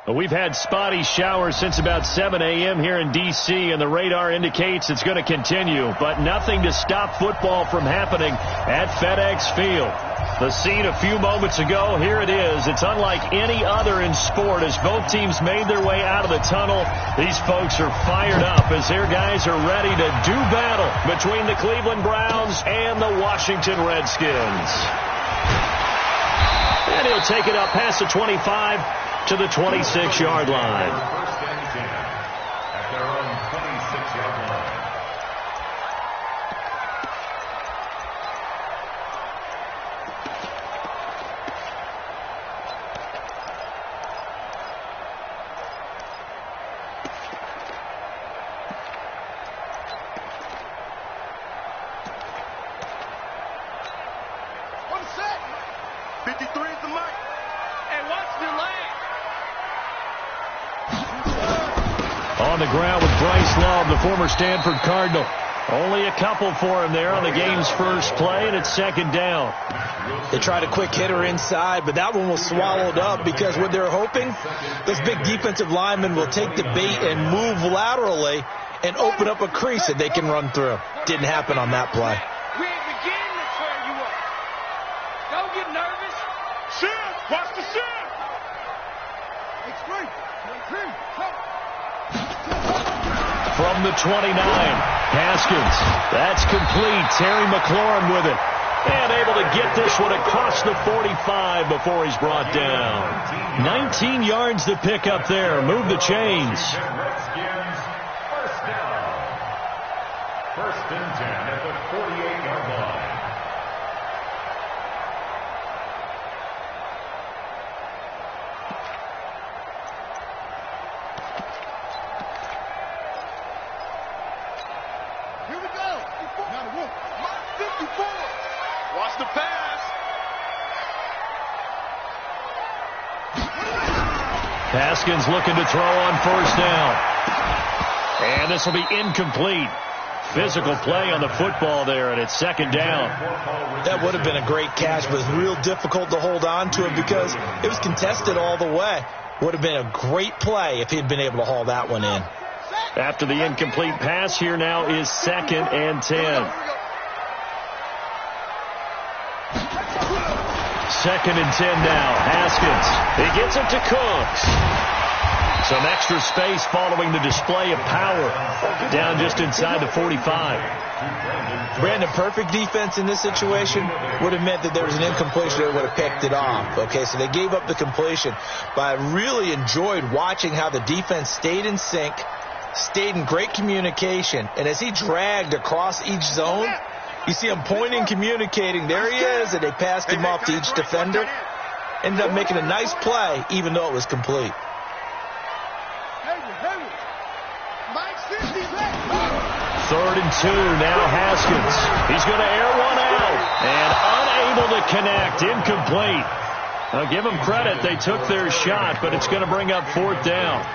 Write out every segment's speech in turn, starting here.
We've had spotty showers since about 7 a.m. here in D.C., and the radar indicates it's going to continue, but nothing to stop football from happening at FedEx Field. The scene a few moments ago, here it is. It's unlike any other in sport as both teams made their way out of the tunnel. These folks are fired up as their guys are ready to do battle between the Cleveland Browns and the Washington Redskins. And he'll take it up past the 25 to the 26-yard line. First and 10 at their own 26-yard line. One set. 53 is the mark. And watch the lane. On the ground with Bryce Love, the former Stanford Cardinal. Only a couple for him there on the game's first play, and it's second down. They tried a quick hitter inside, but that one was swallowed up because what they're hoping, those big defensive linemen will take the bait and move laterally and open up a crease that they can run through. Didn't happen on that play. We ain't beginning to tear you up. Don't get nervous. Shift. Watch the shift. Extreme. From the 29, Haskins. That's complete. Terry McLaurin with it. And able to get this one across the 45 before he's brought down. 19 yards to pick up there. Move the chains. Redskins, first down. First and 10 at the 48-yard line. Here we go. Now the wolf. 54. Watch the pass. Haskins looking to throw on first down. And this will be incomplete. Physical play on the football there, and it's second down. That would have been a great catch, but it's real difficult to hold on to it because it was contested all the way. Would have been a great play if he'd been able to haul that one in. After the incomplete pass, here now is second and 10. Second and 10 now. Haskins. He gets it to Cooks. Some extra space following the display of power. Down just inside the 45. Brandon, perfect defense in this situation would have meant that there was an incompletion that would have picked it off. Okay, so they gave up the completion. But I really enjoyed watching how the defense stayed in sync, stayed in great communication, and as he dragged across each zone, you see him pointing, communicating. There he is, and they passed him off to each defender. Ended up making a nice play, even though it was complete. Third and 2, now Haskins. He's going to air one out, and unable to connect, incomplete. Now give them credit, they took their shot, but it's going to bring up fourth down.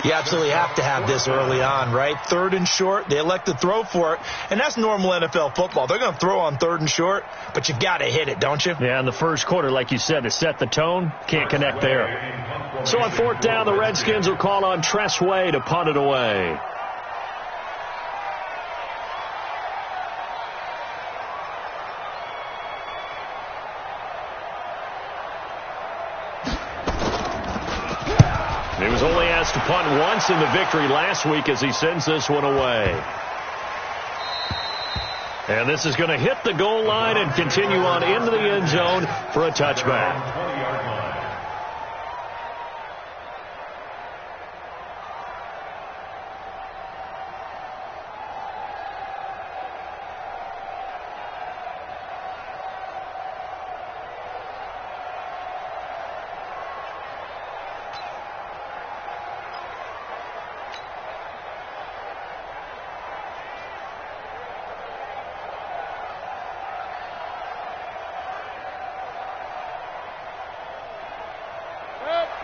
You absolutely have to have this early on, right? Third and short, they elect to throw for it, and that's normal NFL football. They're going to throw on third and short, but you got to hit it, don't you? Yeah, in the first quarter, like you said, to set the tone, can't connect there. So on fourth down, the Redskins will call on Tress Way to punt it away. He was only asked to punt once in the victory last week as he sends this one away. And this is going to hit the goal line and continue on into the end zone for a touchback.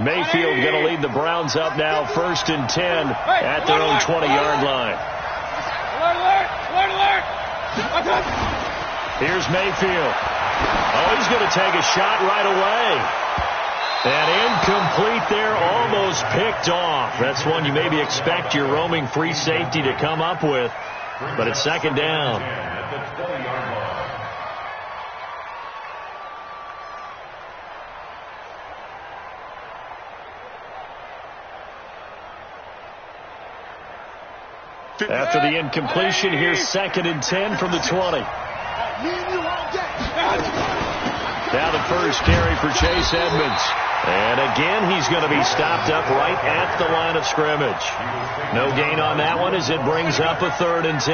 Mayfield going to lead the Browns up now, first and 10 at their own 20-yard line. Here's Mayfield. Oh, he's going to take a shot right away. And incomplete there, almost picked off. That's one you maybe expect your roaming free safety to come up with. But it's second down. After the incompletion, here's second and 10 from the 20. Now the first carry for Chase Edmonds. And again, he's going to be stopped up right at the line of scrimmage. No gain on that one as it brings up a third and 10.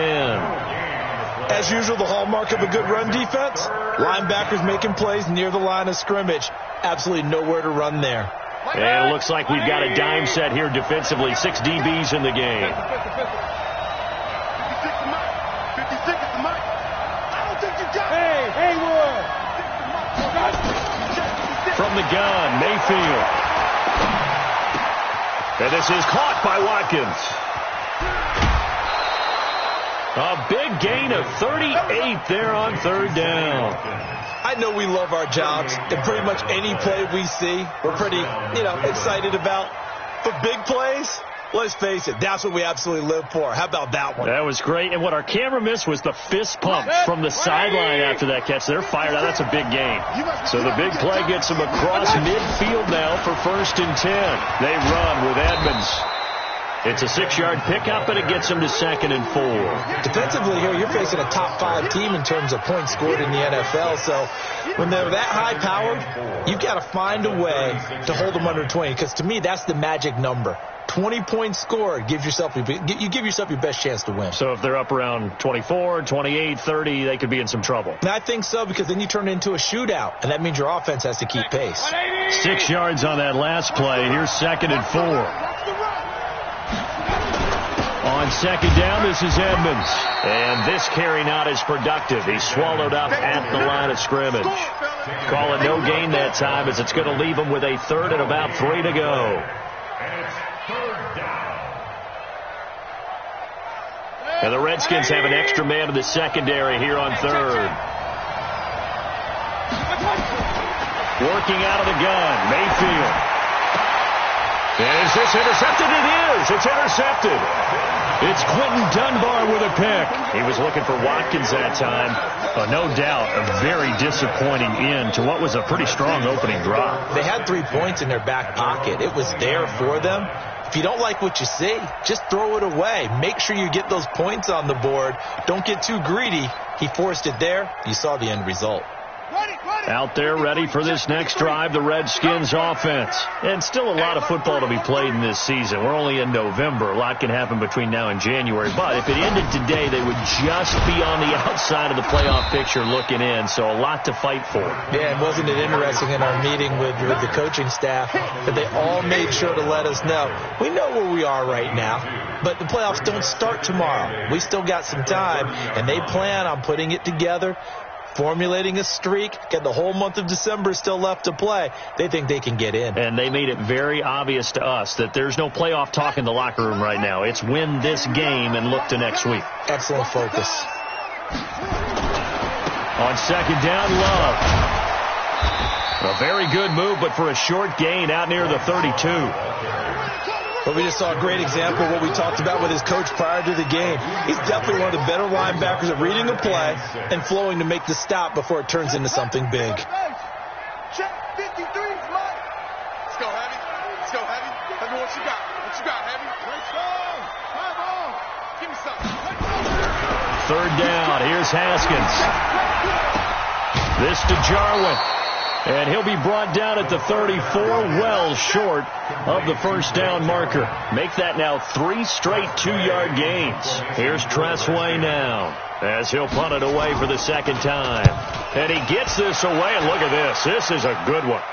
As usual, the hallmark of a good run defense, linebackers making plays near the line of scrimmage. Absolutely nowhere to run there. And it looks like we've got a dime set here defensively. 6 DBs in the game. From the gun, Mayfield. And this is caught by Watkins. A big gain of 38 there on third down. I know we love our jobs, and pretty much any play we see, we're pretty, excited about. But big plays, let's face it, that's what we absolutely live for. How about that one? That was great. And what our camera missed was the fist pump from the sideline after that catch. They're fired out. That's a big gain. So the big play gets them across midfield now for first and 10. They run with Edmonds. It's a 6-yard pickup, and it gets them to second and 4. Defensively here, you're facing a top 5 team in terms of points scored in the NFL. So when they're that high-powered, you've got to find a way to hold them under 20. Because to me, that's the magic number. 20 points scored, you give yourself your best chance to win. So if they're up around 24, 28, 30, they could be in some trouble. And I think so, because then you turn it into a shootout, and that means your offense has to keep pace. 6 yards on that last play. Here's second and 4. On second down, this is Edmonds. And this carry not as productive. He's swallowed up at the line of scrimmage. Call it no gain that time, as it's going to leave him with a third and about 3 to go. And the Redskins have an extra man in the secondary here on third. Working out of the gun, Mayfield. Is this intercepted? It is. It's intercepted. It's Quentin Dunbar with a pick. He was looking for Watkins that time. No doubt a very disappointing end to what was a pretty strong opening drop. They had 3 points in their back pocket. It was there for them. If you don't like what you see, just throw it away. Make sure you get those points on the board. Don't get too greedy. He forced it there. You saw the end result. Out there ready for this next drive, the Redskins offense. And still a lot of football to be played in this season. We're only in November. A lot can happen between now and January. But if it ended today, they would just be on the outside of the playoff picture looking in. So a lot to fight for. Yeah, and wasn't it interesting in our meeting with the coaching staff that they all made sure to let us know. We know where we are right now, but the playoffs don't start tomorrow. We still got some time, and they plan on putting it together, formulating a streak, got the whole month of December still left to play. They think they can get in. And they made it very obvious to us that there's no playoff talk in the locker room right now. It's win this game and look to next week. Excellent focus. On second down, Love. A very good move, but for a short gain out near the 32. But we just saw a great example of what we talked about with his coach prior to the game. He's definitely one of the better linebackers at reading a play and flowing to make the stop before it turns into something big. Check 53, Mike. Let's go, Heavy. Let's go, Heavy. Heavy, what you got? What you got, Heavy? Let's go. Come on. Give me something. Third down. Here's Haskins. This to Jarwin. And he'll be brought down at the 34, well short of the first down marker. Make that now 3 straight 2-yard gains. Here's Tressway now, as he'll punt it away for the second time. And he gets this away, and look at this. This is a good one.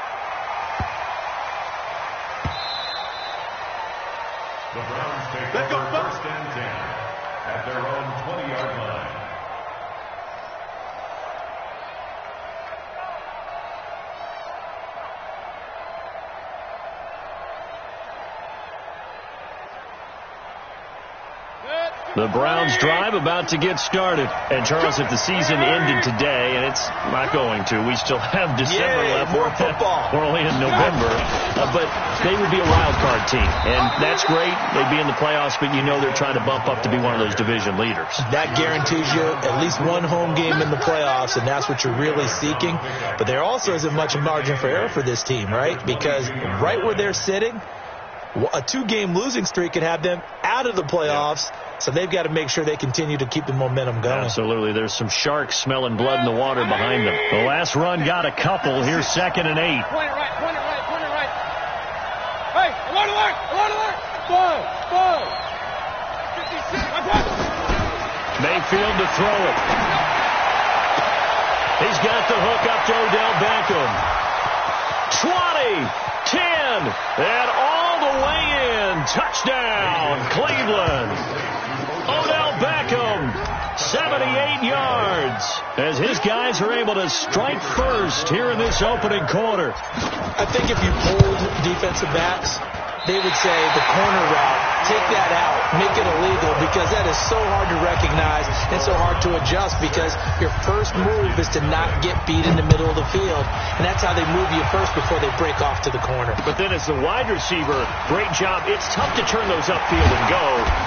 The Browns take over first and 10 at their own 20-yard line. Let's go. The Browns drive about to get started. And, Charles, if the season ended today, and it's not going to, we still have December left. More football. We're only in November. But they would be a wild card team. And that's great. They'd be in the playoffs, but you know they're trying to bump up to be one of those division leaders. That guarantees you at least one home game in the playoffs, and that's what you're really seeking. But there also isn't much margin for error for this team, right? Because right where they're sitting, a 2-game losing streak could have them out of the playoffs. So they've got to make sure they continue to keep the momentum going. Absolutely. There's some sharks smelling blood in the water behind them. The last run got a couple. Here's 2nd and 8. Point it right. Hey, alert. Ball. 56. Mayfield to throw it. He's got the hook up to Odell Beckham. 20, 10, and all the way in. Touchdown, Cleveland. Odell Beckham, 78 yards, as his guys are able to strike first here in this opening quarter. I think if you polled defensive backs, they would say the corner route, take that out, make it illegal, because that is so hard to recognize and so hard to adjust, because your first move is to not get beat in the middle of the field, and that's how they move you first before they break off to the corner. But then as the wide receiver, great job. It's tough to turn those upfield and go,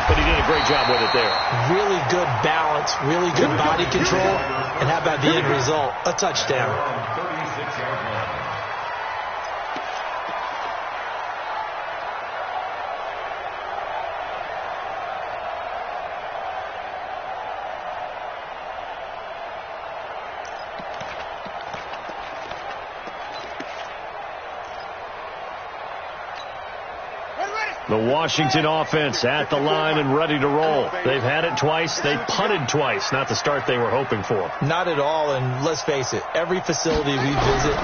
but he did a great job with it there. Really good balance, really good body control, and how about the end result? A touchdown. 36-yard line. The Washington offense at the line and ready to roll. They've had it twice. They punted twice. Not the start they were hoping for. Not at all, and let's face it, every facility we visit,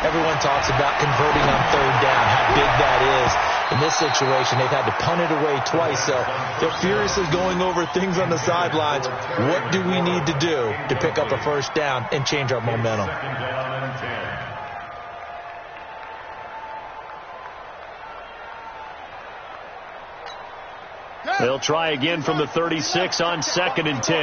everyone talks about converting on 3rd down, how big that is. In this situation, they've had to punt it away twice, so they're furiously going over things on the sidelines. What do we need to do to pick up a 1st down and change our momentum? 2nd down and 10. They'll try again from the 36 on 2nd and 10.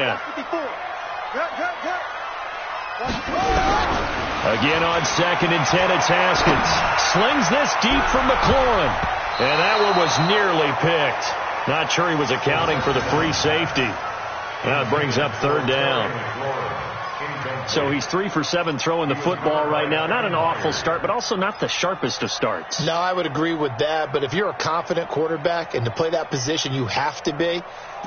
Again on 2nd and 10, it's Haskins. Slings this deep from McLaurin. And that one was nearly picked. Not sure he was accounting for the free safety. That brings up 3rd down. So he's 3 for 7 throwing the football right now. Not an awful start, but also not the sharpest of starts. No, I would agree with that. But if you're a confident quarterback and to play that position, you have to be.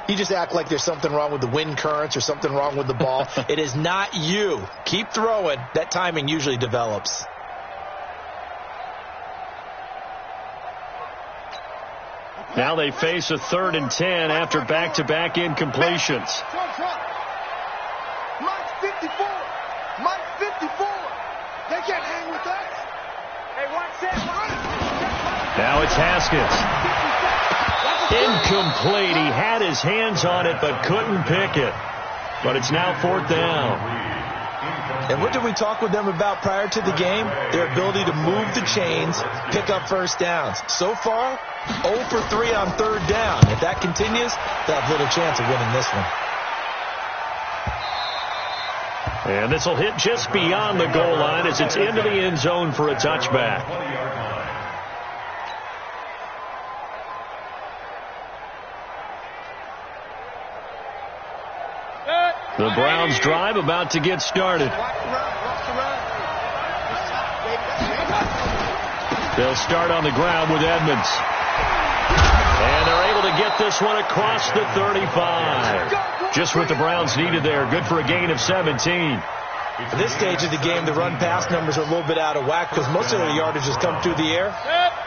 You just act like there's something wrong with the wind currents or something wrong with the ball. It is not you. Keep throwing. That timing usually develops. Now they face a 3rd and 10 after back-to-back incompletions. Mike 54. They can't hang with us. Hey, watch that. Now it's Haskins. Incomplete. He had his hands on it but couldn't pick it. But it's now 4th down. And what did we talk with them about prior to the game? Their ability to move the chains, pick up 1st downs. So far, 0 for 3 on 3rd down. If that continues, they'll have little chance of winning this one. And this will hit just beyond the goal line as it's into the end zone for a touchback. The Browns drive about to get started. They'll start on the ground with Edmonds. And they're able to get this one across the 35. Just what the Browns needed there. Good for a gain of 17. At this stage of the game, the run-pass numbers are a little bit out of whack because most of the yardage has come through the air.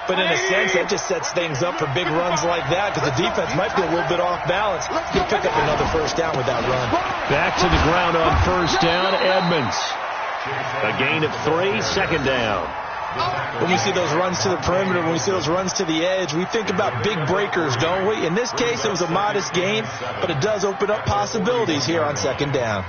But in a sense, that just sets things up for big runs like that because the defense might be a little bit off balance. He'll pick up another 1st down with that run. Back to the ground on 1st down, Edmonds. A gain of 3, 2nd down. When we see those runs to the perimeter, when we see those runs to the edge, we think about big breakers, don't we? In this case, it was a modest gain, but it does open up possibilities here on 2nd down.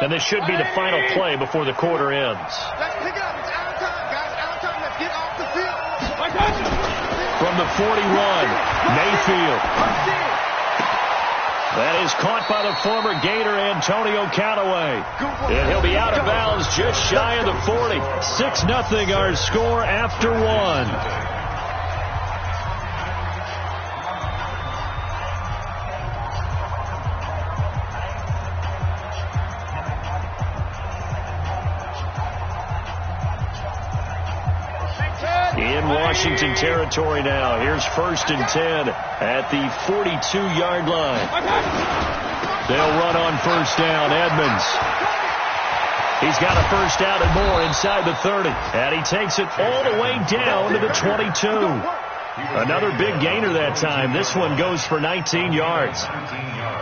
And this should be the final play before the quarter ends. Let's pick it up. It's out of time, guys. Out of time. Let's get off the field. From the 41, Mayfield. That is caught by the former Gator Antonio Callaway. And he'll be out of bounds just shy of the 40. 6-0 our score after one. In Washington territory now. Here's 1st and 10 at the 42-yard line. They'll run on 1st down. Edmonds. He's got a 1st down and more inside the 30. And he takes it all the way down to the 22. Another big gainer that time. This one goes for 19 yards.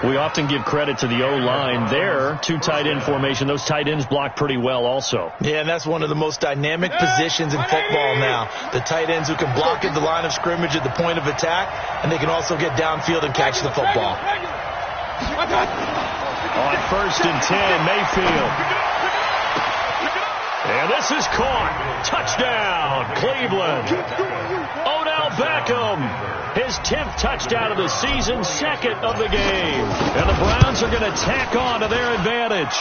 We often give credit to the O-line there. 2 tight end formation. Those tight ends block pretty well also. Yeah, and that's one of the most dynamic positions in football now. The tight ends who can block at the line of scrimmage at the point of attack, and they can also get downfield and catch the football. On 1st and 10, Mayfield. And this is caught. Touchdown, Cleveland. Odell Beckham, his 10th touchdown of the season, 2nd of the game. And the Browns are going to tack on to their advantage.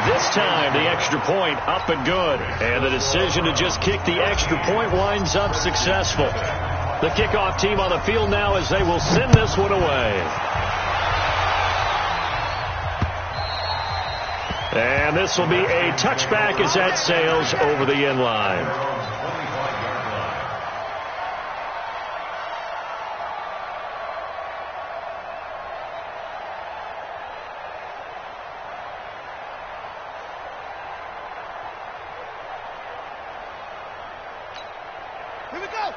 This time, the extra point up and good. And the decision to just kick the extra point winds up successful. The kickoff team on the field now as they will send this one away. And this will be a touchback as that sails over the end line.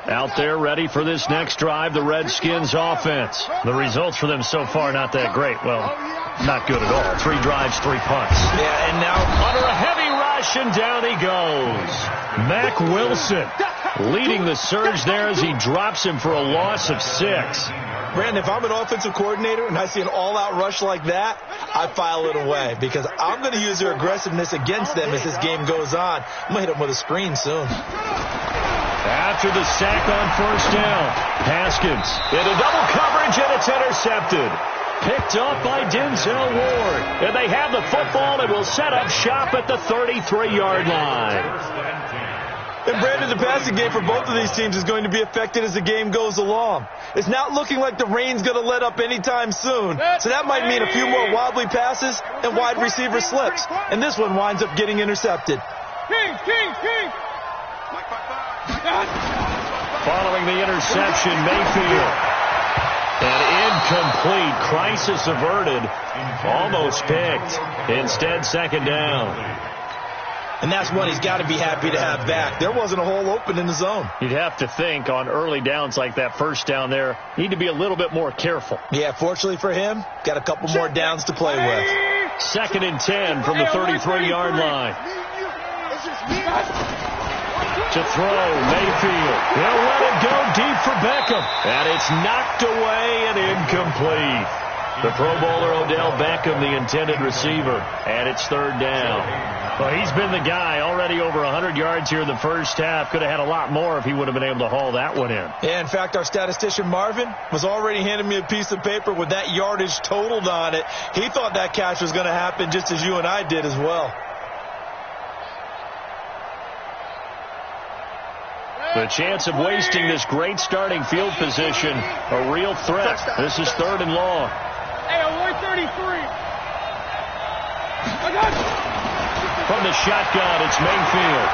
Out there ready for this next drive, the Redskins offense. The results for them so far not that great. Well, not good at all. 3 drives, 3 punts. Yeah, and now under a heavy rush, and down he goes. Mack Wilson leading the surge there as he drops him for a loss of 6. Brandon, if I'm an offensive coordinator and I see an all-out rush like that, I file it away because I'm going to use their aggressiveness against them as this game goes on. I'm going to hit them with a screen soon. After the sack on 1st down, Haskins into double coverage, and it's intercepted. Picked up by Denzel Ward. And they have the football and will set up shop at the 33-yard line. And Brandon, the passing game for both of these teams is going to be affected as the game goes along. It's not looking like the rain's going to let up anytime soon. So that might mean a few more wobbly passes and wide receiver slips. And this one winds up getting intercepted. Following the interception, Mayfield. An incomplete, crisis averted, almost picked. Instead, 2nd down. And that's one he's got to be happy to have back. There wasn't a hole open in the zone. You'd have to think on early downs like that 1st down there, need to be a little bit more careful. Yeah, fortunately for him, got a couple more downs to play with. 2nd and 10 from the 33-yard line. To throw, Mayfield. He'll let it go deep for Beckham. And it's knocked away and incomplete. The Pro Bowler Odell Beckham, the intended receiver. And it's 3rd down. Well, he's been the guy already over 100 yards here in the first half. Could have had a lot more if he would have been able to haul that one in. Yeah, in fact, our statistician Marvin was already handing me a piece of paper with that yardage totaled on it. He thought that catch was going to happen just as you and I did as well. The chance of wasting this great starting field position, a real threat. This is 3rd and long. Hey, 133. From the shotgun, it's Mayfield.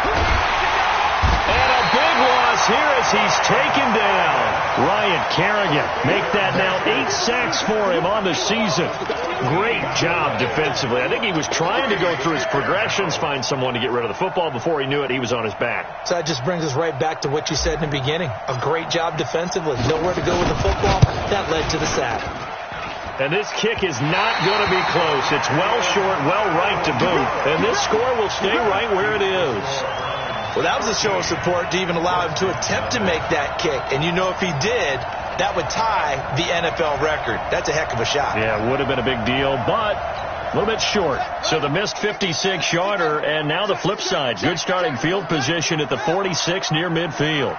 And a big loss here as he's taken down. Ryan Kerrigan make that now 8 sacks for him on the season. Great job defensively. I think he was trying to go through his progressions, find someone to get rid of the football. Before he knew it, he was on his back. So that just brings us right back to what you said in the beginning. A great job defensively. Nowhere to go with the football. That led to the sack. And this kick is not going to be close. It's well short, well right to boot. And this score will stay right where it is. Well, that was a show of support to even allow him to attempt to make that kick. And you know if he did, that would tie the NFL record. That's a heck of a shot. Yeah, it would have been a big deal, but a little bit short. So the missed 56-yarder, and now the flip side. Good starting field position at the 46 near midfield.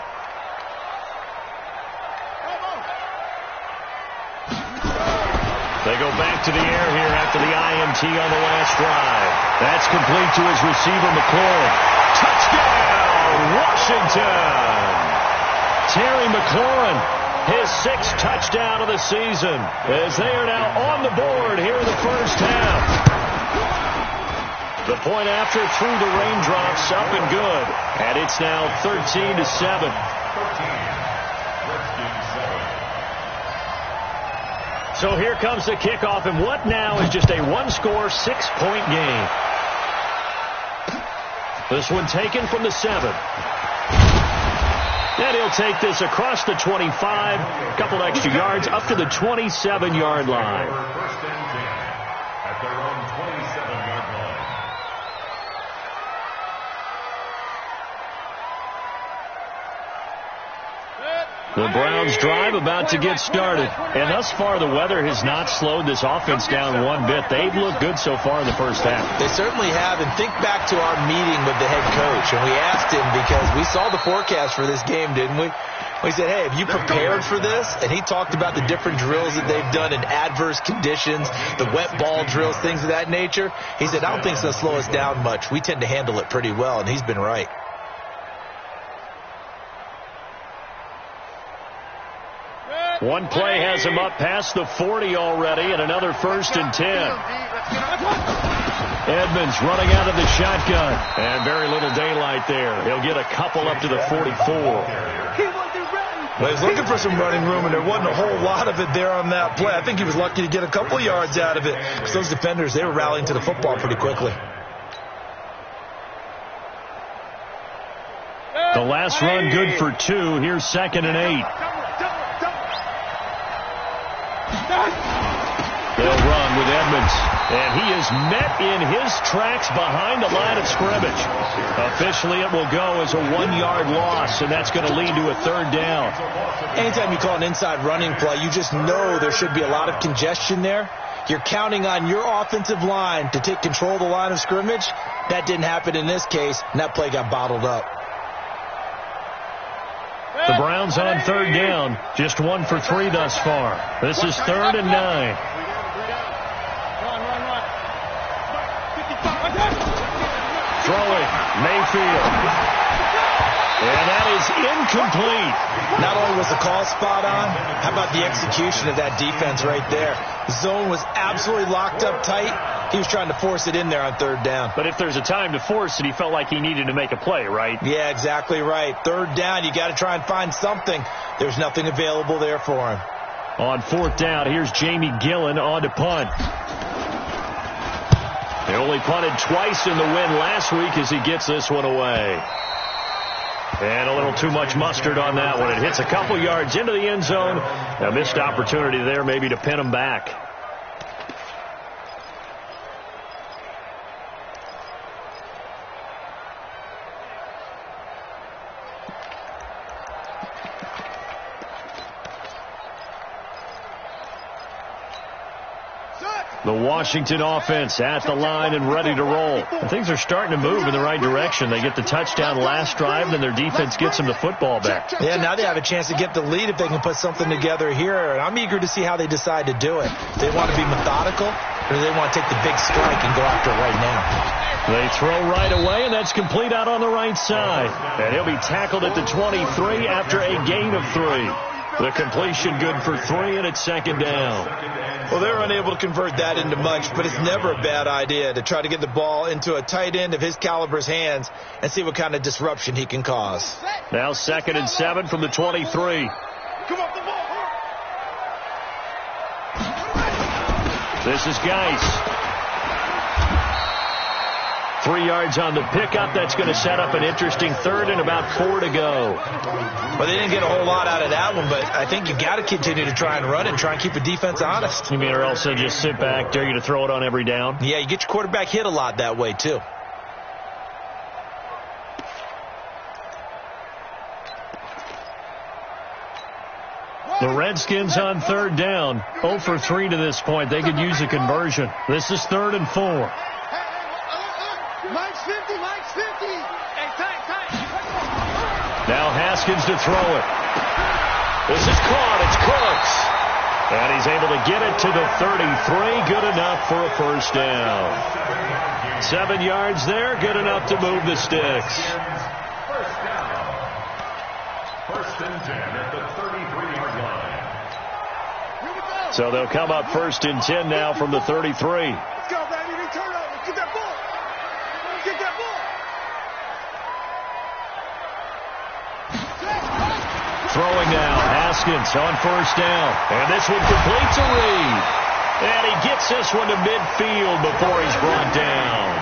They go back to the air here after the INT on the last drive. That's complete to his receiver, McLaurin. Touchdown, Washington! Terry McLaurin, his 6th touchdown of the season, as they are now on the board here in the first half. The point after through the raindrops, up and good. And it's now 13-7. So here comes the kickoff, and what now is just a one-score, 6-point game. This one taken from the 7. And he'll take this across the 25, a couple extra yards, up to the 27-yard line. First and 10 at their own 27-yard line. The Browns drive about to get started. And thus far, the weather has not slowed this offense down one bit. They've looked good so far in the first half. They certainly have. And think back to our meeting with the head coach. And we asked him, because we saw the forecast for this game, didn't we? We said, hey, have you prepared for this? And he talked about the different drills that they've done in adverse conditions, the wet ball drills, things of that nature. He said, I don't think it's going to slow us down much. We tend to handle it pretty well, and he's been right. One play has him up past the 40 already, and another 1st and 10. Edmonds running out of the shotgun, and very little daylight there. He'll get a couple up to the 44. Well, he was looking for some running room, and there wasn't a whole lot of it there on that play. I think he was lucky to get a couple of yards out of it, because those defenders, they were rallying to the football pretty quickly. The last run good for 2. Here's 2nd and 8. They'll run with Edmonds, and he is met in his tracks behind the line of scrimmage. Officially, it will go as a 1-yard loss, and that's going to lead to a 3rd down. Anytime you call an inside running play, you just know there should be a lot of congestion there. You're counting on your offensive line to take control of the line of scrimmage. That didn't happen in this case, and that play got bottled up. The Browns on 3rd down, just 1 for 3 thus far. This is 3rd and 9. Throwing, Mayfield. And that is incomplete. Not only was the call spot on, how about the execution of that defense right there? The zone was absolutely locked up tight. He was trying to force it in there on 3rd down. But if there's a time to force it, he felt like he needed to make a play, right? Yeah, exactly right. 3rd down, you got to try and find something. There's nothing available there for him. On 4th down, here's Jamie Gillen on to punt. They only punted twice in the win last week as he gets this one away. And a little too much mustard on that one. It hits a couple yards into the end zone. A missed opportunity there maybe to pin him back. The Washington offense at the line and ready to roll. And things are starting to move in the right direction. They get the touchdown last drive, then their defense gets them the football back. Yeah, now they have a chance to get the lead if they can put something together here. And I'm eager to see how they decide to do it. Do they want to be methodical, or do they want to take the big strike and go after it right now? They throw right away, and that's complete out on the right side. And he'll be tackled at the 23 after a gain of 3. The completion good for 3, and it's 2nd down. Well, they're unable to convert that into much, but it's never a bad idea to try to get the ball into a tight end of his caliber's hands and see what kind of disruption he can cause. Now 2nd and 7 from the 23. This is Geis. 3 yards on the pickup. That's going to set up an interesting 3rd and about 4 to go. Well, they didn't get a whole lot out of that one, but I think you got to continue to try and run and try and keep the defense honest. You mean or else they'll just sit back, dare you to throw it on every down? Yeah, you get your quarterback hit a lot that way, too. The Redskins on 3rd down. 0 for 3 to this point. They could use a conversion. This is 3rd and 4. Now Haskins to throw it. This is caught. It's Cooks. And he's able to get it to the 33. Good enough for a first down. 7 yards there. Good enough to move the sticks. First down. First and 10 at the 33-yard line. So they'll come up first and 10 now from the 33. Let's go, baby. Turn over. Get that ball. Get that ball. Throwing now, Haskins on first down. And this one completes a read. And he gets this one to midfield before he's brought down.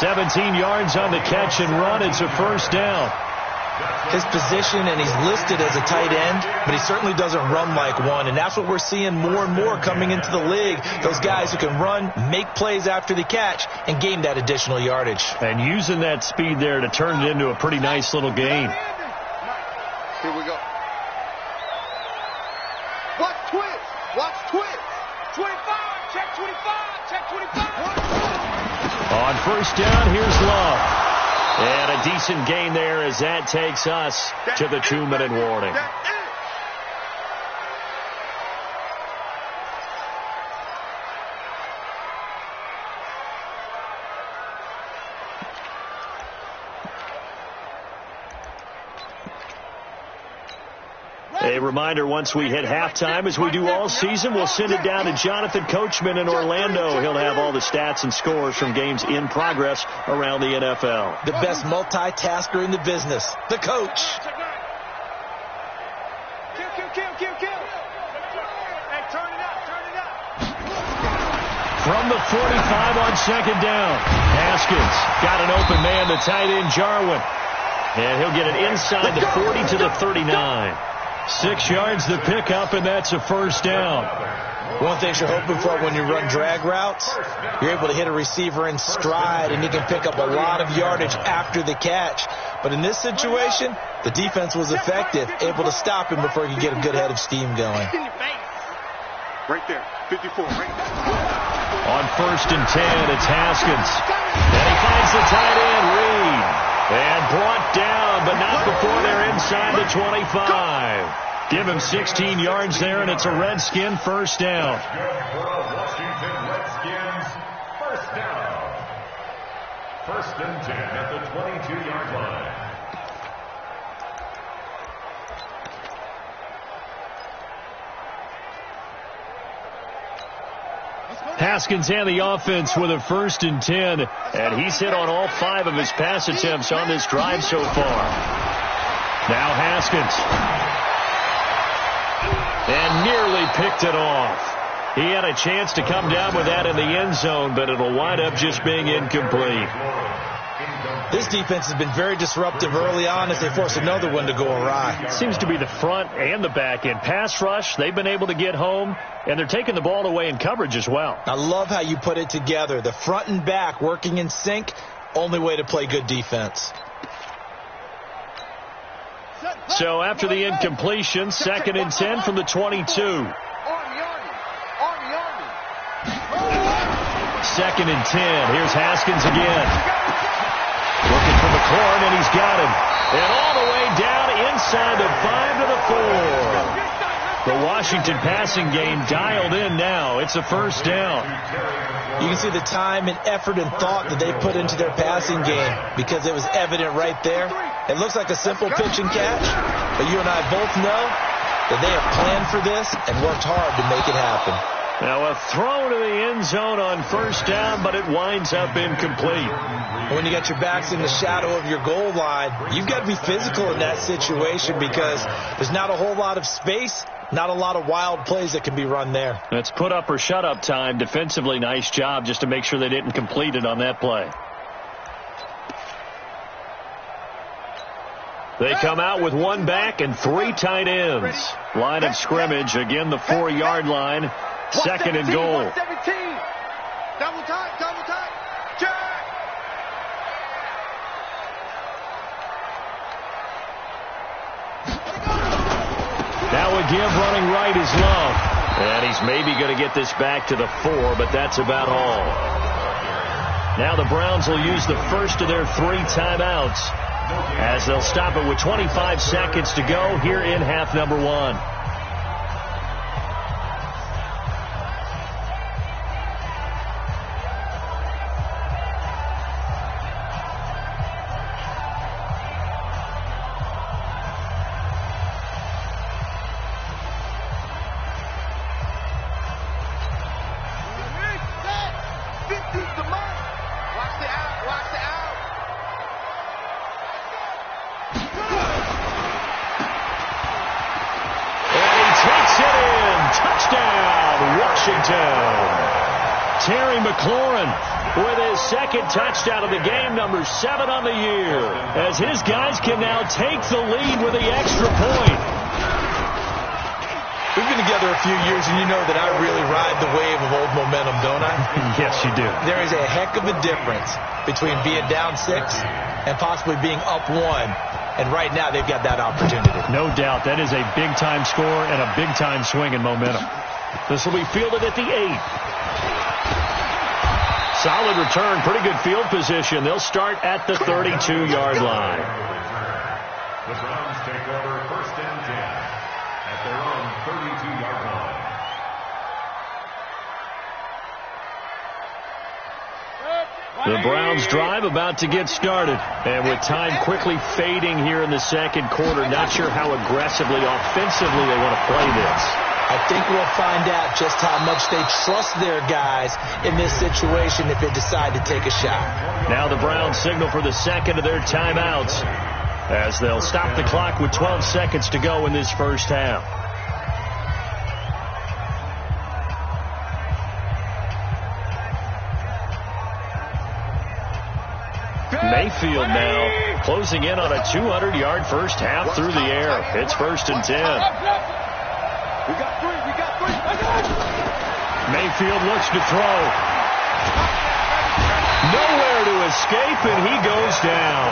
17 yards on the catch and run. It's a first down. His position, and he's listed as a tight end, but he certainly doesn't run like one, and that's what we're seeing more and more coming into the league. Those guys who can run, make plays after the catch, and gain that additional yardage. And using that speed there to turn it into a pretty nice little gain. Here we go. Watch twist. Watch twist. 25. Check 25. Check 25. On first down, here's Love. And a decent gain there as that takes us to the 2-minute warning. A reminder, once we hit halftime, as we do all season, we'll send it down to Jonathan Coachman in Orlando. He'll have all the stats and scores from games in progress around the NFL. The best multitasker in the business, the coach. Kill. Hey, turn it up. From the 45 on second down, Haskins got an open man, the tight end Jarwin. And he'll get it inside the 40 to the 39. 6 yards the pickup, and that's a first down. One thing you're hoping for when you run drag routes, you're able to hit a receiver in stride, and he can pick up a lot of yardage after the catch. But in this situation, the defense was effective, able to stop him before he could get a good head of steam going. Right there. 54. Right there. On first and 10, it's Haskins. And he finds the tight end, Reed. And brought down, but not before they're inside the 25. Give him 16 yards there, and it's a Redskin first down. Washington Redskins first down. First and 10 at the 22-yard line. Haskins and the offense with a first and 10, and he's hit on all 5 of his pass attempts on this drive so far. Now Haskins. And nearly picked it off. He had a chance to come down with that in the end zone, but it'll wind up just being incomplete. This defense has been very disruptive early on as they force another one to go awry. Seems to be the front and the back end. Pass rush, they've been able to get home, and they're taking the ball away in coverage as well. I love how you put it together. The front and back working in sync, only way to play good defense. So after the incompletion, second and 10 from the 22. Second and 10. Here's Haskins again. Looking for McLaurin, and he's got him. And all the way down inside the 5 to the 4. The Washington passing game dialed in now. It's a first down. You can see the time and effort and thought that they put into their passing game because it was evident right there. It looks like a simple pitch and catch, but you and I both know that they have planned for this and worked hard to make it happen. Now a throw to the end zone on first down, but it winds up incomplete. When you got your backs in the shadow of your goal line, you've got to be physical in that situation because there's not a whole lot of space, not a lot of wild plays that can be run there. That's put up or shut up time. Defensively, nice job just to make sure they didn't complete it on that play. They come out with 1 back and 3 tight ends. Line of scrimmage, again the 4-yard line. Second and goal. 117. Double time. Check. Now again, running right is Love. And he's maybe going to get this back to the 4, but that's about all. Now the Browns will use the first of their 3 timeouts as they'll stop it with 25 seconds to go here in half number 1. Use the mic. Watch the out. Watch the out. And he takes it in. Touchdown, Washington. Terry McLaurin with his second touchdown of the game, number 7 on the year, as his guys can now take the lead with the extra point. We've been together a few years, and you know that I really ride the wave of old momentum, don't I? Yes, you do. There is a heck of a difference between being down 6 and possibly being up 1. And right now, they've got that opportunity. No doubt. That is a big-time score and a big-time swing in momentum. This will be fielded at the 8. Solid return. Pretty good field position. They'll start at the 32-yard line. The Browns take over 1st and 10 at their own 32-yard line. The Browns drive about to get started. And with time quickly fading here in the second quarter, not sure how aggressively, offensively they want to play this. I think we'll find out just how much they trust their guys in this situation if they decide to take a shot. Now the Browns signal for the second of their timeouts as they'll stop the clock with 12 seconds to go in this first half. Mayfield now closing in on a 200-yard first half through the air. It's 1st and 10. We got 3. We got 3. Mayfield looks to throw. Nowhere to escape, and he goes down.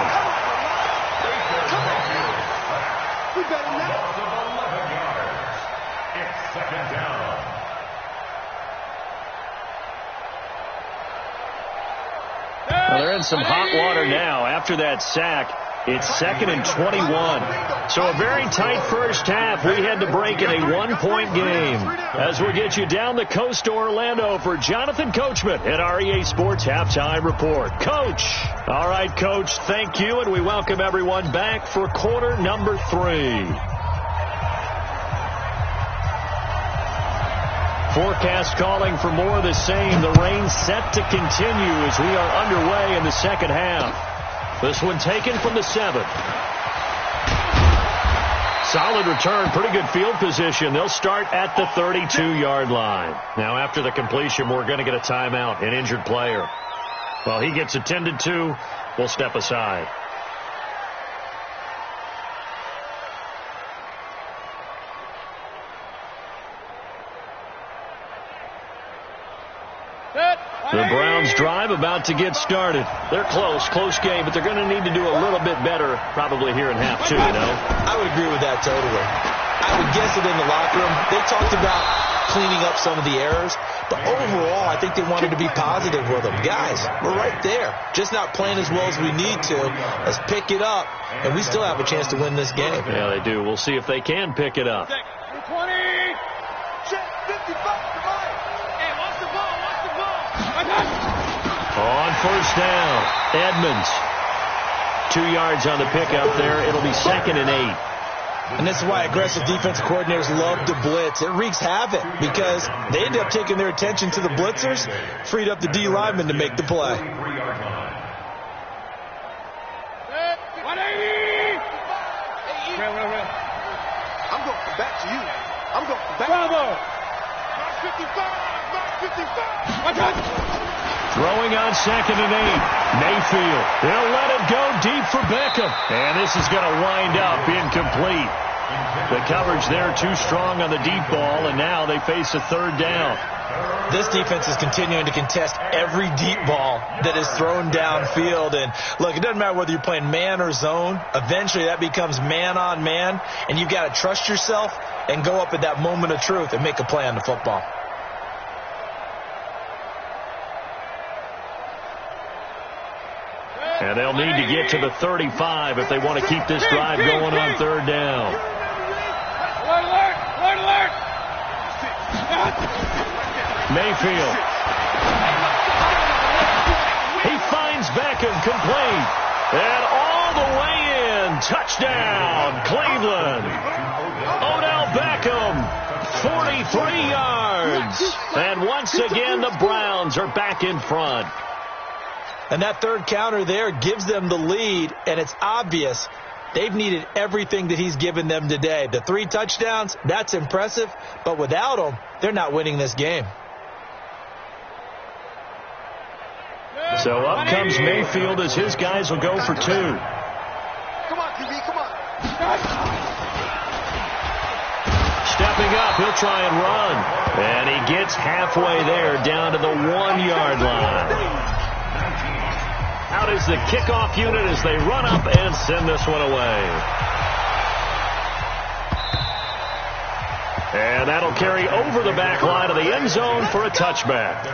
We better now. Loss of 11 yards. It's 2nd down. Well, they're in some hot water now after that sack. It's 2nd and 21. So a very tight first half. We had to break in a 1-point game. As we get you down the coast to Orlando for Jonathan Coachman at our EA Sports Halftime Report. Coach. All right, Coach, thank you, and we welcome everyone back for quarter number 3. Forecast calling for more of the same. The rain set to continue as we are underway in the second half. This one taken from the 7. Solid return, pretty good field position. They'll start at the 32-yard line. Now, after the completion, we're going to get a timeout, an injured player. While he gets attended to, we'll step aside. The Browns drive about to get started. They're close game, but they're going to need to do a little bit better probably here in half 2, you know? I would agree with that totally. I would guess that in the locker room, they talked about cleaning up some of the errors, but overall, I think they wanted to be positive with them. Guys, we're right there. Just not playing as well as we need to. Let's pick it up, and we still have a chance to win this game. Yeah, they do. We'll see if they can pick it up. 20. Check 55. On first down, Edmonds. 2 yards on the pickup there. It'll be 2nd and 8. And this is why aggressive defensive coordinators love to blitz. It wreaks havoc because they end up taking their attention to the blitzers, freed up the D lineman to make the play. 180. I'm going back to you. I'm going back. Bravo. 55. Throwing on 2nd and 8. Mayfield. They'll let it go deep for Beckham. And this is going to wind up incomplete. The coverage there too strong on the deep ball, and now they face a 3rd down. This defense is continuing to contest every deep ball that is thrown downfield. And look, it doesn't matter whether you're playing man or zone. Eventually that becomes man on man, and you've got to trust yourself and go up at that moment of truth and make a play on the football. And they'll need to get to the 35 if they want to keep this drive going on 3rd down. Alert! Mayfield. He finds Beckham complete. And all the way in. Touchdown, Cleveland. Odell Beckham 43 yards. And once again, the Browns are back in front. And that third counter there gives them the lead, and it's obvious they've needed everything that he's given them today. The 3 touchdowns, that's impressive, but without him, they're not winning this game. So up comes Mayfield as his guys will go for 2. Come on, QB, come on. Stepping up, he'll try and run. And he gets halfway there, down to the 1-yard line. Out is the kickoff unit as they run up and send this one away. And that'll carry over the back line of the end zone for a touchback.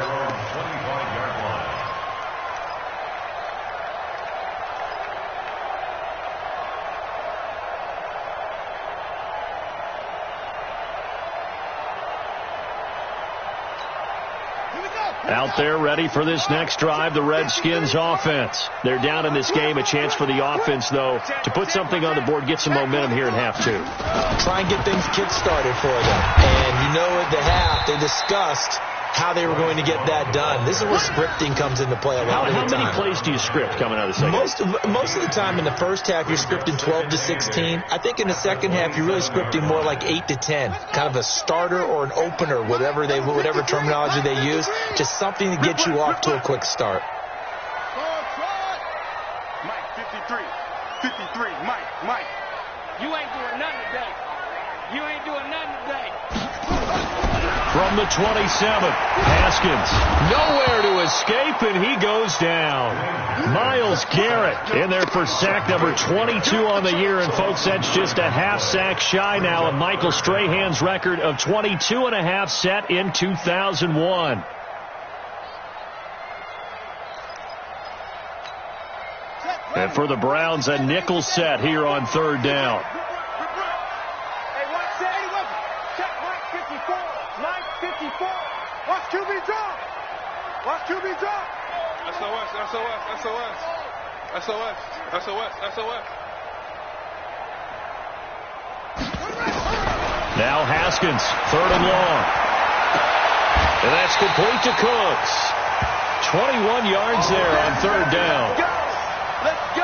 Out there ready for this next drive, the Redskins offense. They're down in this game. A chance for the offense, though, to put something on the board, get some momentum here in half 2. Try and get things kick-started for them. And you know at the half, they discussed how they were going to get that done. This is where scripting comes into play a lot of the time. How many plays do you script coming out of the second? Most of the time in the first half, you're scripting 12 to 16. I think in the second half, you're really scripting more like 8 to 10. Kind of a starter or an opener, whatever terminology they use. Just something to get you off to a quick start. Mike, 53. 53, Mike. You ain't doing nothing today. You ain't doing nothing today. From the 27, Haskins nowhere to escape, and he goes down. Myles Garrett in there for sack number 22 on the year, and folks, that's just a half sack shy now of Michael Strahan's record of 22 and a half set in 2001. And for the Browns, a nickel set here on 3rd down. Watch QB drop. Watch QB drop. SOS. Now Haskins, 3rd and long. And that's complete to Cooks. 21 yards there on 3rd down.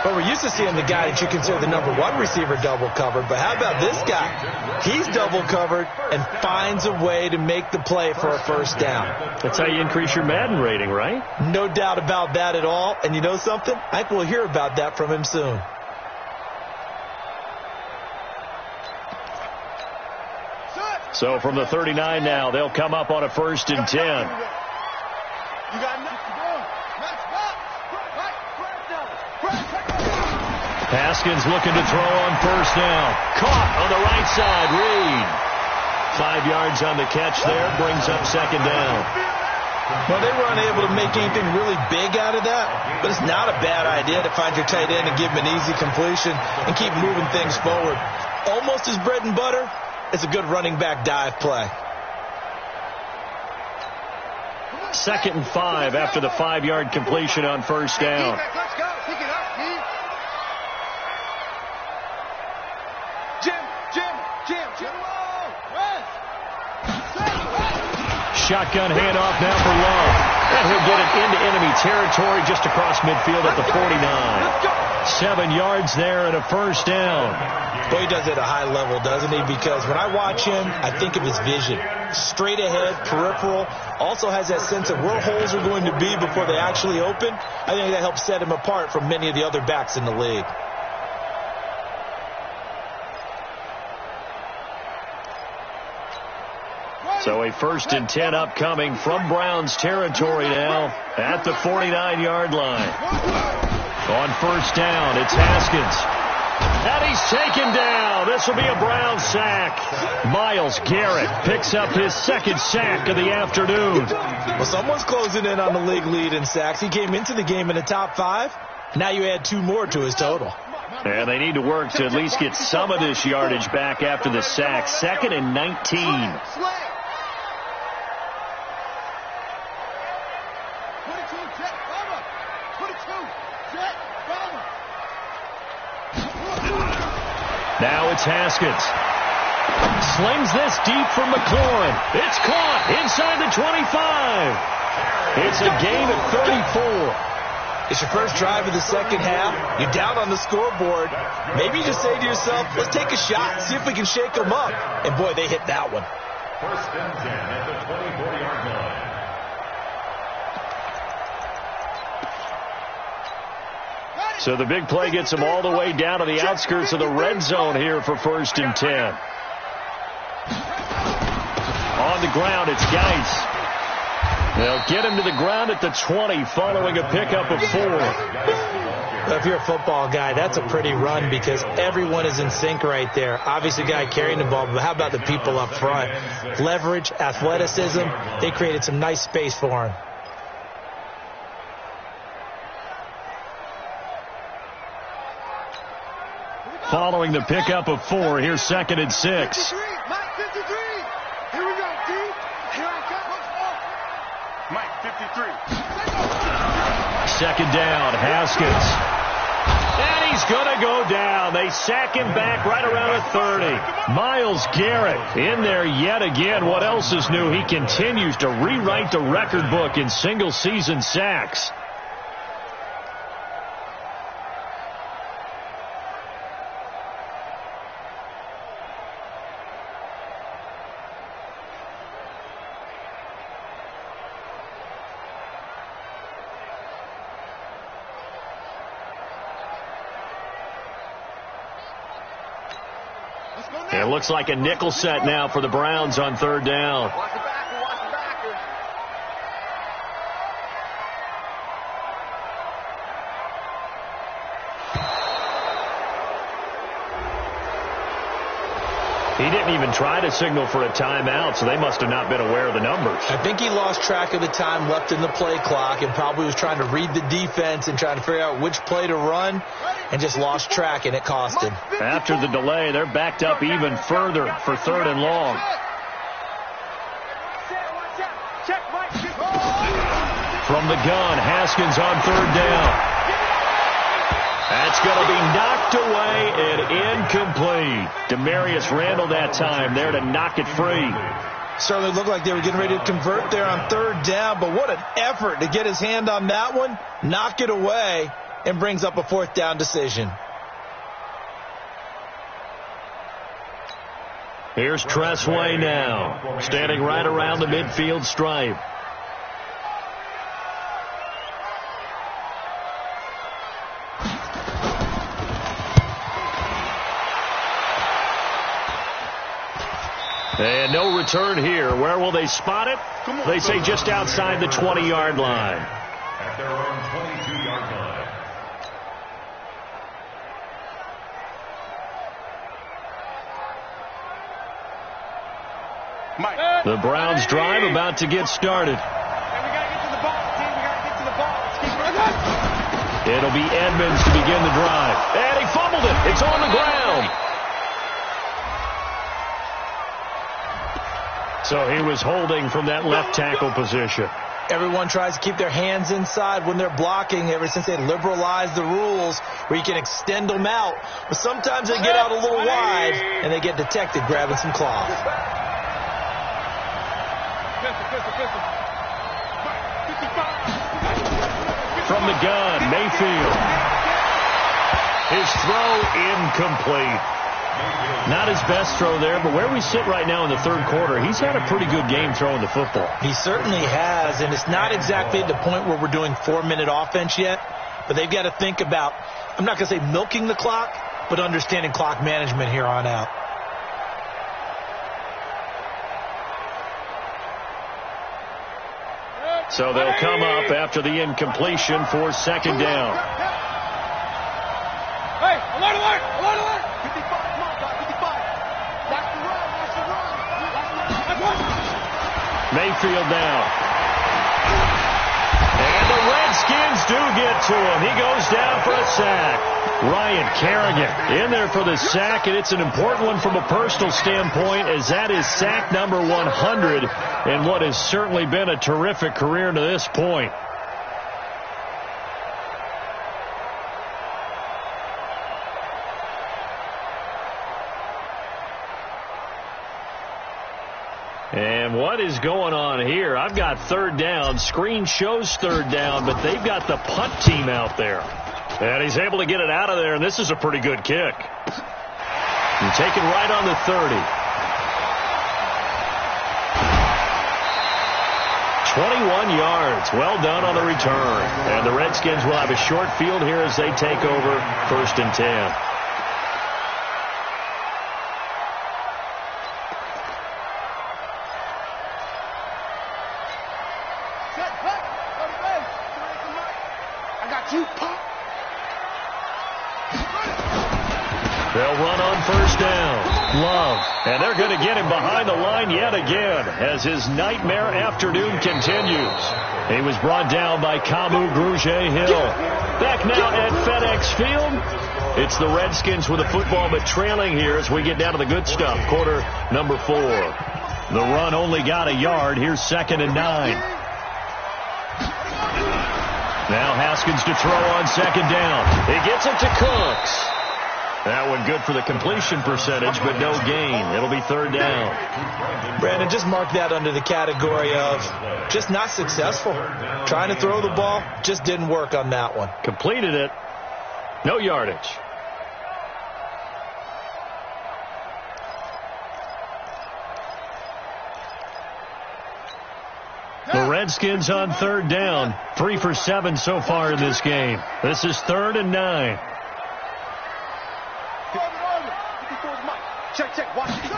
But we're used to seeing the guy that you consider the number 1 receiver double covered. But how about this guy? He's double covered and finds a way to make the play for a 1st down. That's how you increase your Madden rating, right? No doubt about that at all. And you know something? I think we'll hear about that from him soon. So from the 39 now, they'll come up on a 1st and 10. You got nothing. Haskins looking to throw on 1st down. Caught on the right side. Reed. 5 yards on the catch there. Brings up 2nd down. Well, they were unable to make anything really big out of that, but it's not a bad idea to find your tight end and give him an easy completion and keep moving things forward. Almost his bread and butter. It's a good running back dive play. 2nd and 5 after the 5-yard completion on 1st down. Let's go. Pick it up, Steve. Jim. Shotgun handoff now for Love. And he'll get it into enemy territory just across midfield at the 49. 7 yards there and a 1st down. Boy, he does it at a high level, doesn't he? Because when I watch him, I think of his vision. Straight ahead, peripheral. Also has that sense of where holes are going to be before they actually open. I think that helps set him apart from many of the other backs in the league. So a 1st and 10 upcoming from Browns territory now at the 49-yard line. On 1st down, it's Haskins. And he's taken down. This will be a Brown sack. Myles Garrett picks up his 2nd sack of the afternoon. Well, someone's closing in on the league lead in sacks. He came into the game in the top 5. Now you add 2 more to his total. And they need to work to at least get some of this yardage back after the sack. 2nd and 19. Now it's Haskins. Slings this deep from McLaurin. It's caught inside the 25. It's a gain of 34. It's your first drive of the second half. You're down on the scoreboard. Maybe you just say to yourself, let's take a shot, see if we can shake them up. And, boy, they hit that one. First and 10 at the 24-yard line. So the big play gets them all the way down to the outskirts of the red zone here for first and 10. On the ground, it's Geis. They'll get him to the ground at the 20 following a pickup of 4. Well, if you're a football guy, that's a pretty run because everyone is in sync right there. Obviously, the guy carrying the ball, but how about the people up front? Leverage, athleticism, they created some nice space for him. Following the pickup of 4, here's second and 6. 53, Mike 53. Here we go, D. Here I come. Mike 53. Second down, Haskins. And he's going to go down. They sack him back right around the 30. Myles Garrett in there yet again. What else is new? He continues to rewrite the record book in single-season sacks. It looks like a nickel set now for the Browns on third down. Watch the backer, watch the backer. He didn't even try to signal for a timeout, so they must have not been aware of the numbers. I think he lost track of the time left in the play clock and probably was trying to read the defense and trying to figure out which play to run and just lost track, and it cost him. After the delay, they're backed up even further for third and long. From the gun, Haskins on third down. That's going to be knocked away and incomplete. Demarius Randall that time there to knock it free. Certainly looked like they were getting ready to convert there on third down, but what an effort to get his hand on that one, knock it away, and brings up a fourth down decision. Here's Tressway now, standing right around the midfield stripe. And no return here. Where will they spot it? They say just outside the 20-yard line. At their own 22-yard line. The Browns drive about to get started. It'll be Edmonds to begin the drive. And he fumbled it. It's on the ground. So he was holding from that left tackle position. Everyone tries to keep their hands inside when they're blocking ever since they liberalized the rules where you can extend them out. But sometimes they get out a little wide and they get detected grabbing some cloth. From the gun, Mayfield. His throw incomplete. Not his best throw there, but where we sit right now in the third quarter, he's had a pretty good game throwing the football. He certainly has, and it's not exactly at the point where we're doing 4-minute offense yet, but they've got to think about, I'm not going to say milking the clock, but understanding clock management here on out. So they'll come up after the incompletion for second down. Hey, alert, alert, alert, alert. 55, come on, 55. Watch the run, watch the run. Mayfield now. And the Redskins do get to him. He goes down for a sack. Ryan Kerrigan in there for the sack, and it's an important one from a personal standpoint as that is sack number 100 in what has certainly been a terrific career to this point. And what is going on here? I've got third down. Screen shows third down, but they've got the punt team out there. And he's able to get it out of there, and this is a pretty good kick. And taken right on the 30. 21 yards. Well done on the return. And the Redskins will have a short field here as they take over 1st and 10. They'll run on 1st down. Love. And they're going to get him behind the line yet again as his nightmare afternoon continues. He was brought down by Kamu Grugier-Hill. Back now at FedEx Field. It's the Redskins with the football, but trailing here as we get down to the good stuff. Quarter number 4. The run only got a yard. Here's 2nd and 9. Now Haskins to throw on 2nd down. He gets it to Cooks. That one good for the completion percentage, but no gain. It'll be 3rd down. Brandon, just mark that under the category of just not successful. Trying to throw the ball, just didn't work on that one. Completed it. No yardage. The Redskins on 3rd down. 3 for 7 so far in this game. This is 3rd and 9. Check, watch it.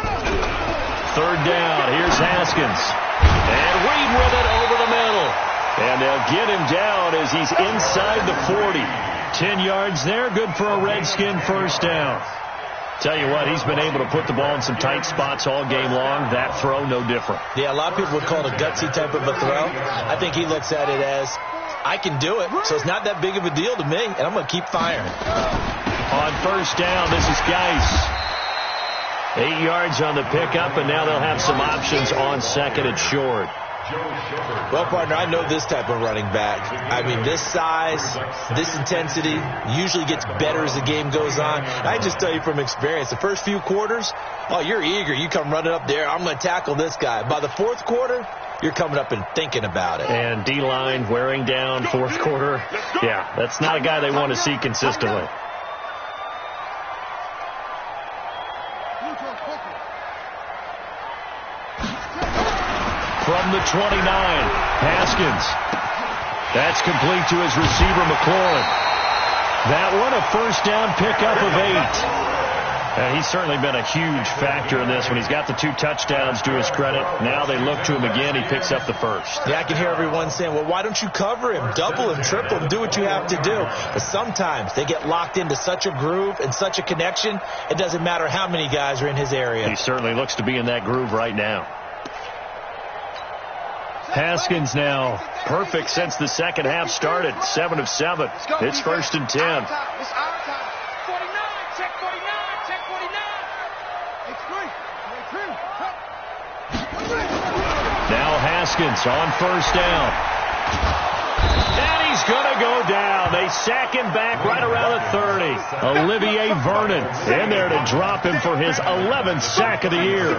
3rd down. Here's Haskins. And Reed with it over the middle. And they'll get him down as he's inside the 40. 10 yards there. Good for a Redskin 1st down. Tell you what, he's been able to put the ball in some tight spots all game long. That throw, no different. Yeah, a lot of people would call it a gutsy type of a throw. I think he looks at it as, I can do it, so it's not that big of a deal to me, and I'm going to keep firing. On 1st down, this is Geis. 8 yards on the pickup, and now they'll have some options on 2nd and short. Well, partner, I know this type of running back. I mean, this size, this intensity usually gets better as the game goes on. I just tell you from experience, the first few quarters, oh, you're eager. You come running up there, I'm going to tackle this guy. By the 4th quarter, you're coming up and thinking about it. And D-line wearing down 4th quarter. Yeah, that's not a guy they want to see consistently. From the 29, Haskins. That's complete to his receiver, McLaurin. That one, a 1st down pickup of 8. He's certainly been a huge factor in this one. He's got the 2 touchdowns to his credit. Now they look to him again. He picks up the 1st. Yeah, I can hear everyone saying, well, why don't you cover him? Double him, triple him, do what you have to do. But sometimes they get locked into such a groove and such a connection, it doesn't matter how many guys are in his area. He certainly looks to be in that groove right now. Haskins now perfect since the 2nd half started. 7 of 7. It's 1st and 10. It's our time. 49, check 49, check 49. Now Haskins on 1st down. And he's going to go down. They sack him back right around the 30. Olivier Vernon in there to drop him for his 11th sack of the year.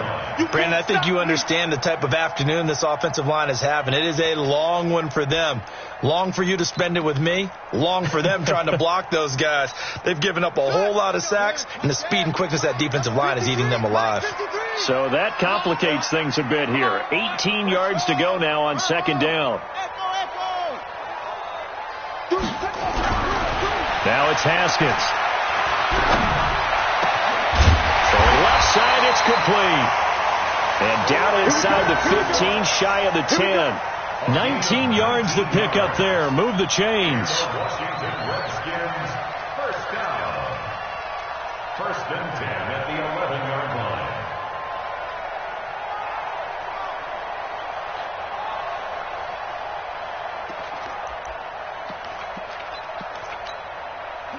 Brandon, I think you understand the type of afternoon this offensive line is having. It is a long one for them. Long for you to spend it with me. Long for them trying to block those guys. They've given up a whole lot of sacks, and the speed and quickness of that defensive line is eating them alive. So that complicates things a bit here. 18 yards to go now on 2nd down. Now it's Haskins. So left side, it's complete. And down inside the 15, shy of the 10. 19 yards to pick up there. Move the chains. Washington Redskins, 1st down. 1st and 10 at the 11-yard line.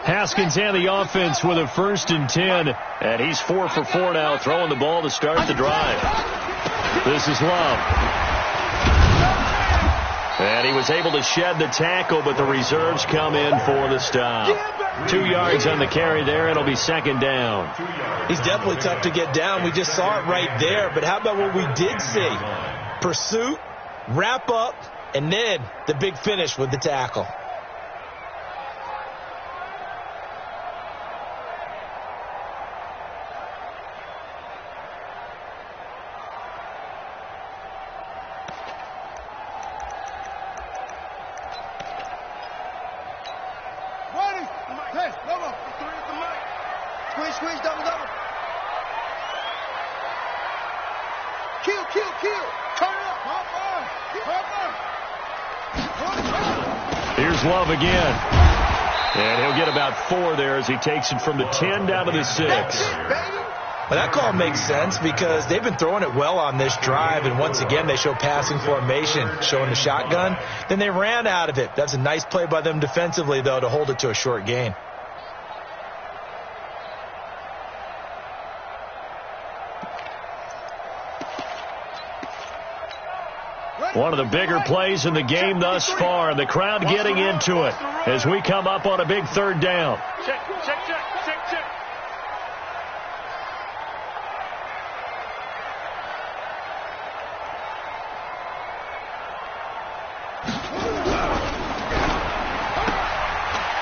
Haskins and the offense with a 1st and 10. And he's 4 for 4 now, throwing the ball to start the drive. This is Love. And he was able to shed the tackle, but the reserves come in for the stop. 2 yards on the carry there. It'll be second down. He's definitely tough to get down. We just saw it right there. But how about what we did see? Pursuit, wrap up, and then the big finish with the tackle. Squeeze, double. Kill. Turn it up. Here's Love again. And he'll get about 4 there as he takes it from the 10 down to the 6. Well, that call makes sense because they've been throwing it well on this drive, and once again they show passing formation, showing the shotgun. Then they ran out of it. That's a nice play by them defensively, though, to hold it to a short gain. One of the bigger plays in the game thus far, and the crowd getting into it as we come up on a big third down. Check.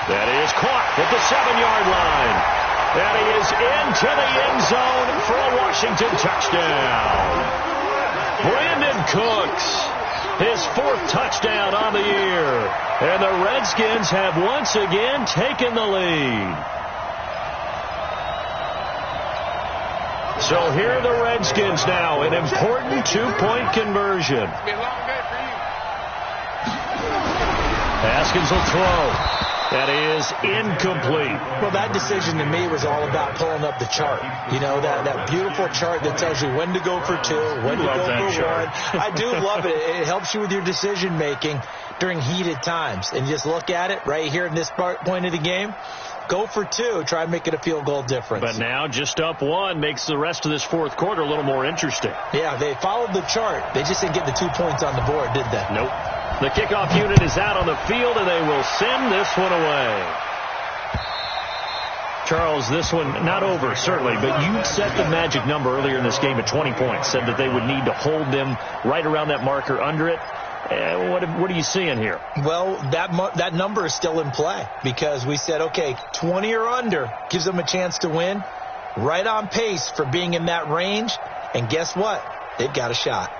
That is caught at the 7-yard line. And he is into the end zone for a Washington touchdown. Brandon Cooks, his 4th touchdown on the year. And the Redskins have once again taken the lead. So here are the Redskins now, an important 2-point conversion. Haskins will throw. That is incomplete. Well, that decision to me was all about pulling up the chart. You know, that beautiful chart that tells you when to go for 2, when to go for 1. I do love it. It helps you with your decision making during heated times. And just look at it right here in this point of the game. Go for 2. Try and make it a field goal difference. But now just up 1 makes the rest of this 4th quarter a little more interesting. Yeah, they followed the chart. They just didn't get the 2 points on the board, did they? Nope. The kickoff unit is out on the field, and they will send this one away. Charles, this one not over, certainly, but you set the magic number earlier in this game at 20 points, said that they would need to hold them right around that marker under it. What are you seeing here? Well, that number is still in play because we said, okay, 20 or under gives them a chance to win. Right on pace for being in that range, and guess what? They've got a shot.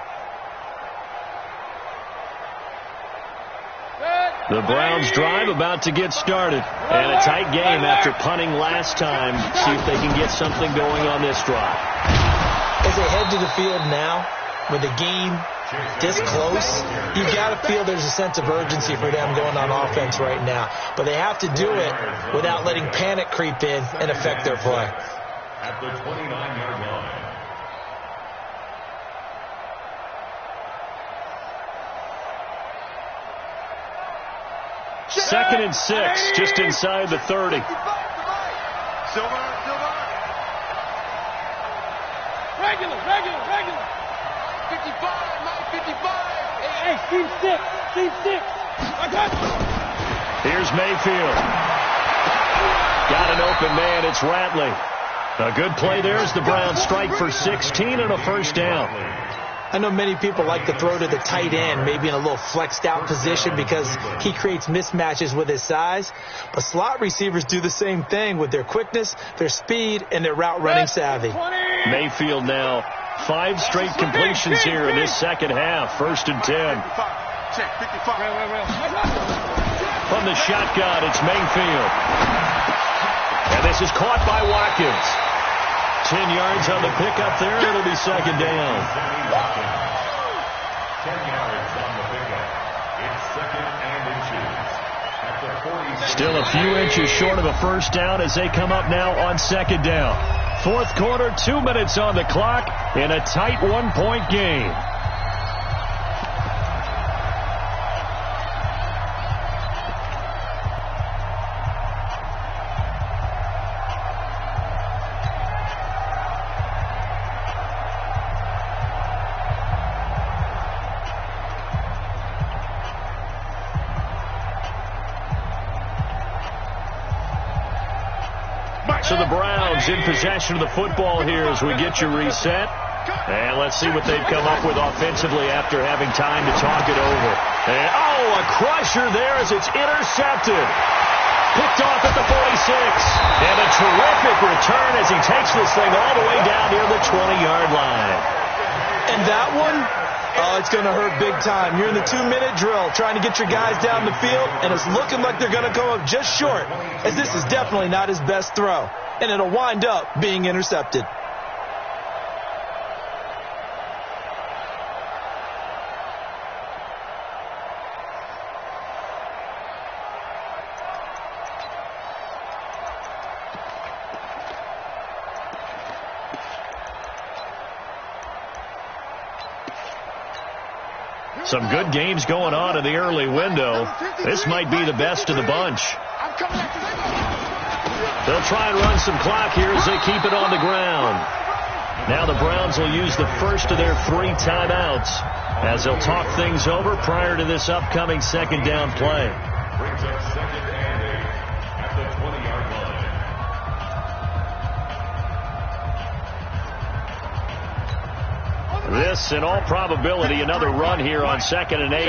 The Browns drive about to get started. And a tight game after punting last time. See if they can get something going on this drive. As they head to the field now, with the game this close, you've got to feel there's a sense of urgency for them going on offense right now. But they have to do it without letting panic creep in and affect their play. At the 29-yard line. Second and 6, just inside the 30. Silver. Regular. 55, Mike, 55. Hey, team 6. I got you. Here's Mayfield. Got an open man. It's Ratley. A good play there as the Browns strike for 16 and a first down. I know many people like to throw to the tight end, maybe in a little flexed out position because he creates mismatches with his size. But slot receivers do the same thing with their quickness, their speed, and their route running savvy. Mayfield now 5 straight completions here in this second half. First and 10. Check, 55. From the shotgun, it's Mayfield. And this is caught by Watkins. 10 yards on the pickup there. It'll be second down. 10 yards on the pickup. It's second and inches. At the 40. Still a few inches short of a first down as they come up now on second down. 4th quarter, 2 minutes on the clock in a tight 1-point game. So the Browns in possession of the football here as we get you reset. And let's see what they've come up with offensively after having time to talk it over. And, a crusher there as it's intercepted. Picked off at the 46. And a terrific return as he takes this thing all the way down near the 20-yard line. And that one, it's going to hurt big time. You're in the 2-minute drill trying to get your guys down the field, and it's looking like they're going to come up just short, as this is definitely not his best throw. And it'll wind up being intercepted. Some good games going on in the early window. This might be the best of the bunch. They'll try and run some clock here as they keep it on the ground. Now the Browns will use the first of their 3 timeouts as they'll talk things over prior to this upcoming second down play. Brings up 2nd and 8 at the 20-yard line. This, in all probability, another run here on 2nd and 8.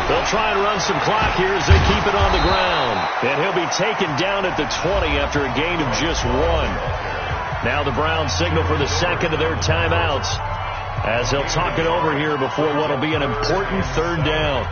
They'll try and run some clock here as they keep it on the ground. And he'll be taken down at the 20 after a gain of just 1. Now the Browns signal for the second of their timeouts as they'll talk it over here before what will be an important 3rd down.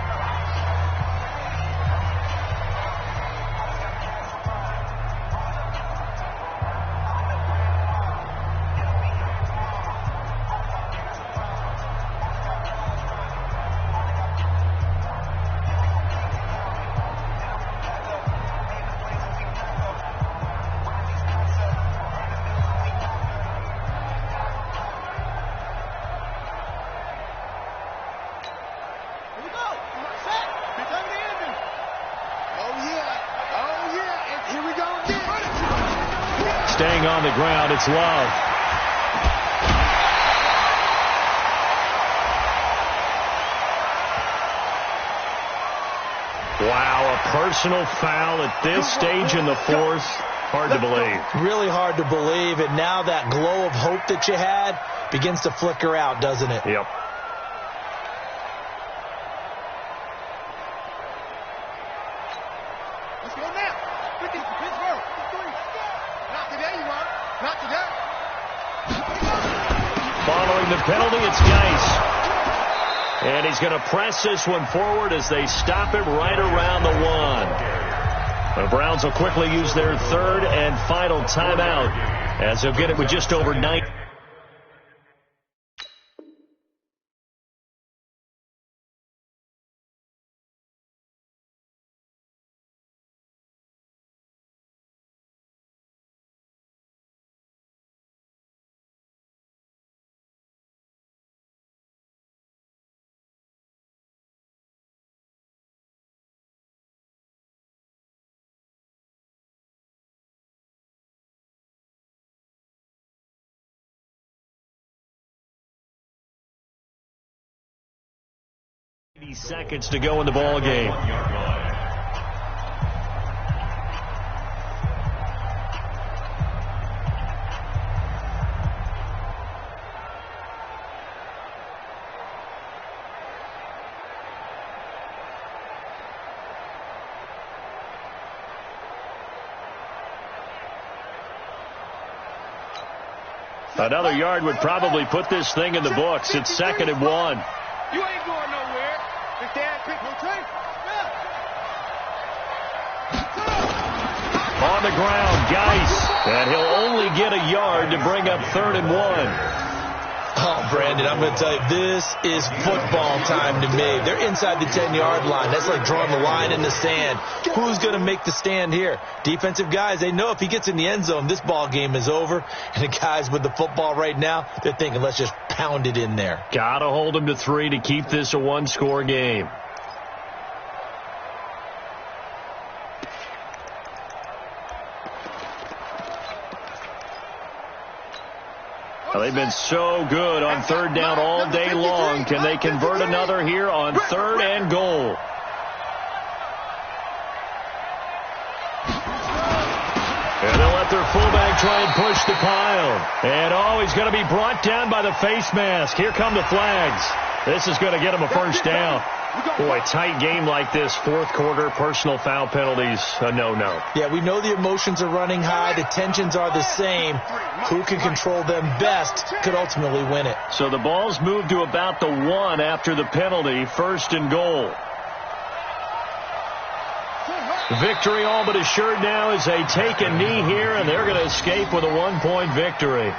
Staying on the ground, it's Love. Wow, a personal foul at this stage in the 4th. Hard to believe. Really hard to believe, and now that glow of hope that you had begins to flicker out, doesn't it? Yep. Let's go now. Pittsburgh. Not today, you want. Not today. Following the penalty, it's Geis. And he's going to press this one forward as they stop him right around the 1. The Browns will quickly use their 3rd and final timeout as they'll get it with just over 9. Seconds to go in the ball game. Another yard would probably put this thing in the books. It's 2nd and 1. You ain't going nowhere. If they had picked on the ground, Geis. And he'll only get a yard to bring up 3rd and 1. Oh, Brandon, I'm going to tell you, this is football time to me. They're inside the 10-yard line. That's like drawing the line in the sand. Who's going to make the stand here? Defensive guys, they know if he gets in the end zone, this ball game is over. And the guys with the football right now, they're thinking, let's just pound it in there. Got to hold him to 3 to keep this a 1-score game. They've been so good on 3rd down all day long. Can they convert another here on 3rd and goal? let their fullback try and push the pile. And, he's going to be brought down by the face mask. Here come the flags. This is going to get him a first down. Boy, tight game like this, fourth quarter, personal foul penalties, a no-no. Yeah, we know the emotions are running high. The tensions are the same. Who can control them best could ultimately win it. So the ball's moved to about the 1 after the penalty, first and goal. Victory all but assured now as they take a knee here, and they're going to escape with a 1-point victory.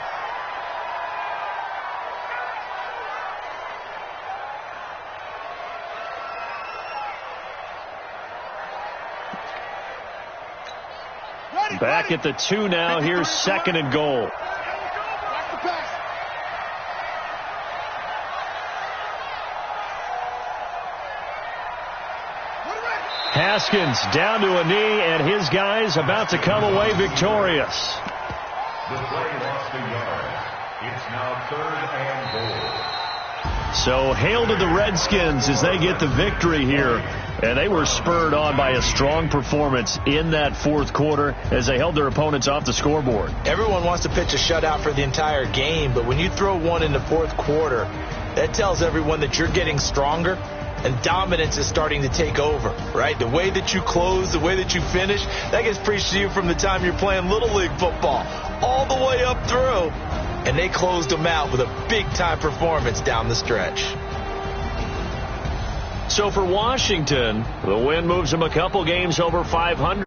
Back at the 2 now. Here's second and goal. Haskins down to a knee, and his guys about to come away victorious. The play lost a yard. It's now third and goal. So hail to the Redskins as they get the victory here. And they were spurred on by a strong performance in that fourth quarter as they held their opponents off the scoreboard. Everyone wants to pitch a shutout for the entire game, but when you throw one in the fourth quarter, that tells everyone that you're getting stronger and dominance is starting to take over, right? The way that you close, the way that you finish, that gets preached to you from the time you're playing Little League football all the way up through. And they closed them out with a big-time performance down the stretch. So for Washington, the win moves them a couple games over 500.